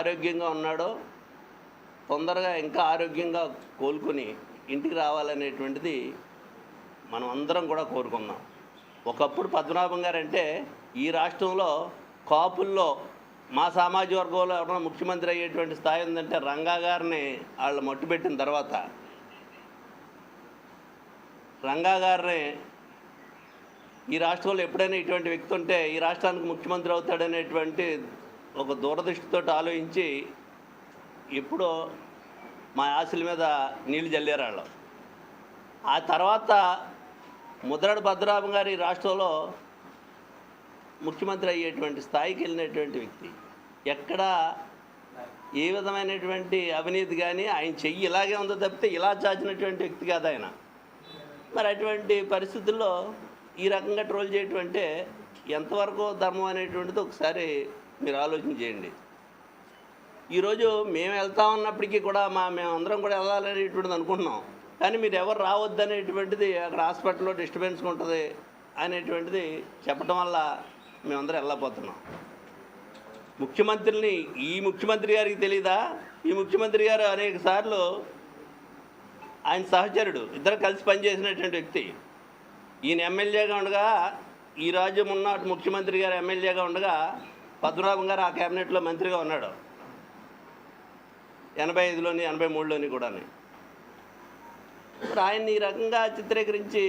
ఆరోగ్యంగా ఉన్నాడో తొందరగా ఇంకా ఆరోగ్యంగా కోలుకొని ఇంటికి రావాలనేటువంటిది మనం అందరం కూడా కోరుకుందాం. ఒకప్పుడు పద్మనాభం గారు అంటే ఈ రాష్ట్రంలో కాపుల్లో మా సామాజిక వర్గంలో ఎవరైనా ముఖ్యమంత్రి అయ్యేటువంటి స్థాయి ఉందంటే రంగా గారిని వాళ్ళు మట్టుపెట్టిన తర్వాత రంగా గారిని ఈ రాష్ట్రంలో ఎప్పుడైనా ఇటువంటి వ్యక్తి ఉంటే ఈ రాష్ట్రానికి ముఖ్యమంత్రి అవుతాడనేటువంటి ఒక దూరదృష్టితో ఆలోచించి ఎప్పుడో మా ఆశల మీద నీళ్లు జల్లారు వాళ్ళు. ఆ తర్వాత ముద్రగడ పద్మనాభం గారు ఈ రాష్ట్రంలో ముఖ్యమంత్రి అయ్యేటువంటి స్థాయికి వెళ్ళినటువంటి వ్యక్తి. ఎక్కడ ఏ విధమైనటువంటి అవినీతి కానీ ఆయన చెయ్యి ఇలాగే ఉందో తప్పితే ఇలా చాచినటువంటి వ్యక్తి కాదు ఆయన. మరి అటువంటి పరిస్థితుల్లో ఈ రకంగా ట్రోల్ చేయటం అంటే ఎంతవరకు ధర్మం అనేటువంటిది ఒకసారి మీరు ఆలోచన చేయండి. ఈరోజు మేము వెళ్తా ఉన్నప్పటికీ కూడా మేమందరం కూడా వెళ్ళాలనేటువంటిది అనుకుంటున్నాం. కానీ మీరు ఎవరు రావద్దు అనేటువంటిది అక్కడ హాస్పిటల్లో డిస్టర్బెన్స్ ఉంటుంది అనేటువంటిది చెప్పడం వల్ల మేమందరం వెళ్ళకపోతున్నాం. ముఖ్యమంత్రిని ఈ ముఖ్యమంత్రి గారికి తెలీదా? ఈ ముఖ్యమంత్రి గారు అనేక సార్లు ఆయన సహచరుడు ఇద్దరు కలిసి పనిచేసినటువంటి వ్యక్తి. ఈయన ఎమ్మెల్యేగా ఉండగా ఈ రాజ్యం ఉన్న ముఖ్యమంత్రి గారు ఎమ్మెల్యేగా ఉండగా పద్మనాభం గారు ఆ క్యాబినెట్లో మంత్రిగా ఉన్నాడు 85లోని 83లోని కూడా. ఇప్పుడు ఆయన్ని ఈ రకంగా చిత్రీకరించి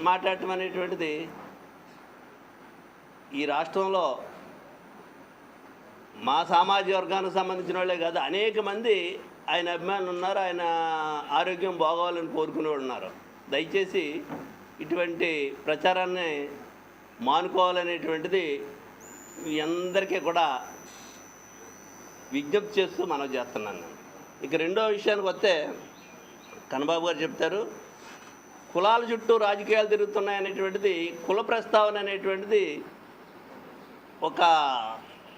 మాట్లాడటం అనేటువంటిది ఈ రాష్ట్రంలో మా సామాజిక వర్గానికి సంబంధించిన వాళ్ళే కాదు, అనేక మంది ఆయన అభిమానులు ఉన్నారు, ఆయన ఆరోగ్యం బాగోవాలని కోరుకునే వాళ్ళు ఉన్నారు. దయచేసి ఇటువంటి ప్రచారాన్ని మానుకోవాలనేటువంటిది మీ అందరికీ కూడా విజ్ఞప్తి చేస్తూ మనం చేస్తున్నాను నేను. ఇక రెండో విషయానికి వస్తే కన్నబాబు గారు చెప్తారు కులాల చుట్టూ రాజకీయాలు తిరుగుతున్నాయనేటువంటిది, కుల ప్రస్తావన అనేటువంటిది ఒక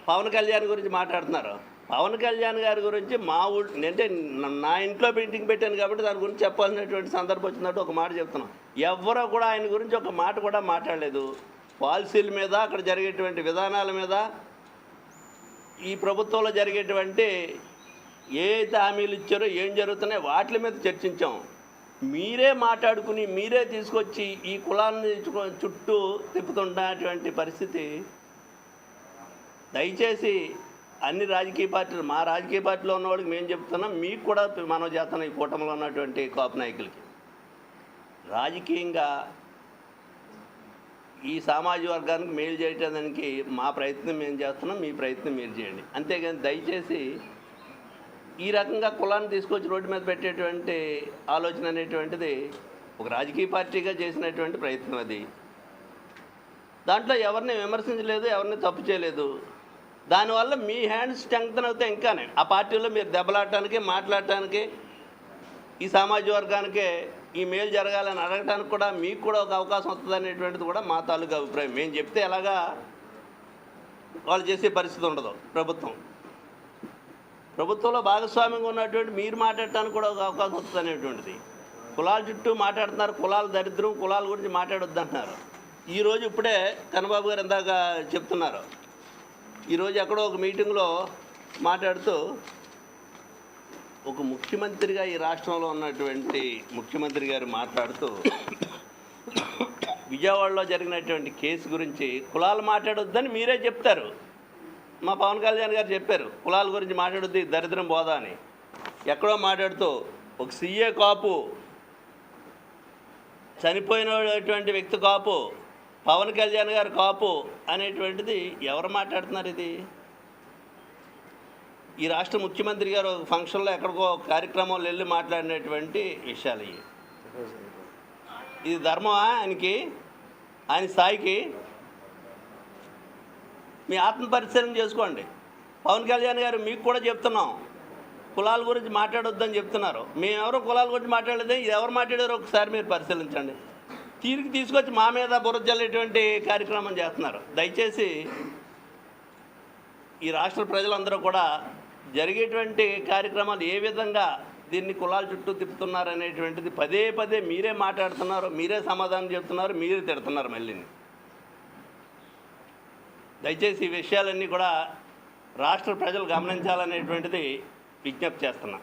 పవన్ కళ్యాణ్ గురించి మాట్లాడుతున్నారు. పవన్ కళ్యాణ్ గారి గురించి మా అంటే నా ఇంట్లో మీటింగ్ పెట్టాను కాబట్టి దాని గురించి చెప్పాల్సినటువంటి సందర్భం వచ్చినట్టు ఒక మాట చెప్తున్నాం. ఎవరో కూడా ఆయన గురించి ఒక మాట కూడా మాట్లాడలేదు. పాలసీల మీద, అక్కడ జరిగేటువంటి విధానాల మీద, ఈ ప్రభుత్వంలో జరిగేటువంటి ఏ అయితే హామీలు ఇచ్చారో ఏం జరుగుతున్నాయో వాటి మీద చర్చించాం. మీరే మాట్లాడుకుని మీరే తీసుకొచ్చి ఈ కులాన్ని చుట్టూ తిప్పుతున్నటువంటి పరిస్థితి. దయచేసి అన్ని రాజకీయ పార్టీలు, మా రాజకీయ పార్టీలో ఉన్న వాళ్ళకి మేము చెప్తున్నాం, మీకు కూడా మనం చేస్తున్నాం. ఈ కూటమిలో ఉన్నటువంటి కాపు నాయకులకి రాజకీయంగా ఈ సామాజిక వర్గానికి మేలు చేయడానికి మా ప్రయత్నం మేము చేస్తున్నాం, మీ ప్రయత్నం మీరు చేయండి. అంతేగాని దయచేసి ఈ రకంగా కులాన్ని తీసుకొచ్చి రోడ్డు మీద పెట్టేటువంటి ఆలోచన అనేటువంటిది ఒక రాజకీయ పార్టీగా చేసినటువంటి ప్రయత్నం. అది దాంట్లో ఎవరిని విమర్శించలేదు, ఎవరిని తప్పు చేయలేదు. దానివల్ల మీ హ్యాండ్స్ స్ట్రెంగ్తన్ అవుతే ఇంకానే ఆ పార్టీలో మీరు దెబ్బలాడటానికి, మాట్లాడటానికి, ఈ సామాజిక వర్గానికి ఈ మేలు జరగాలని అడగటానికి కూడా మీకు కూడా ఒక అవకాశం వస్తుంది అనేటువంటిది కూడా మా తాలూకా అభిప్రాయం. మేము చెప్తే ఎలాగా వాళ్ళు చేసే పరిస్థితి ఉండదు. ప్రభుత్వంలో భాగస్వామ్యంగా ఉన్నటువంటి మీరు మాట్లాడటానికి కూడా ఒక అవకాశం వస్తుంది అనేటువంటిది. కులాల చుట్టూ మాట్లాడుతున్నారు, కులాల దరిద్రం, కులాల గురించి మాట్లాడొద్దు అంటున్నారు. ఈరోజు ఇప్పుడే కన్నబాబు గారు ఇందాక చెప్తున్నారు, ఈరోజు ఎక్కడో ఒక మీటింగ్లో మాట్లాడుతూ ఒక ముఖ్యమంత్రిగా ఈ రాష్ట్రంలో ఉన్నటువంటి ముఖ్యమంత్రి గారు మాట్లాడుతూ విజయవాడలో జరిగినటువంటి కేసు గురించి కులాలు మాట్లాడొద్దని మీరే చెప్తారు. మా పవన్ కళ్యాణ్ గారు చెప్పారు కులాల గురించి మాట్లాడొద్దు, దరిద్రం బోధ అని. ఎక్కడో మాట్లాడుతూ ఒక సీఏ కాపు, చనిపోయినటువంటి వ్యక్తి కాపు, పవన్ కళ్యాణ్ గారు కాపు అనేటువంటిది ఎవరు మాట్లాడుతున్నారు? ఇది ఈ రాష్ట్ర ముఖ్యమంత్రి గారు ఫంక్షన్లో ఎక్కడికో కార్యక్రమంలో వెళ్ళి మాట్లాడినటువంటి విషయాలు. ఇది ధర్మమా ఆయనకి, ఆయన స్థాయికి? మీ ఆత్మపరిశీలన చేసుకోండి. పవన్ కళ్యాణ్ గారు మీకు కూడా చెప్తున్నాం, కులాల గురించి మాట్లాడొద్దని చెప్తున్నారు. మేమెవరో కులాల గురించి మాట్లాడలేదు, ఇది ఎవరు మాట్లాడారో ఒకసారి మీరు పరిశీలించండి. తిరిగి తీసుకొచ్చి మా మీద బురద జల్లేటువంటి కార్యక్రమం చేస్తున్నారు. దయచేసి ఈ రాష్ట్ర ప్రజలందరూ కూడా జరిగేటువంటి కార్యక్రమాలు ఏ విధంగా దీన్ని కులాల చుట్టూ తిప్పుతున్నారు అనేటువంటిది పదే పదే మీరే మాట్లాడుతున్నారు, మీరే సమాధానం చెప్తున్నారు, మీరే తిడుతున్నారు. మళ్ళీ దయచేసి ఈ విషయాలన్నీ కూడా రాష్ట్ర ప్రజలు గమనించాలనేటువంటిది విజ్ఞప్తి చేస్తున్నా.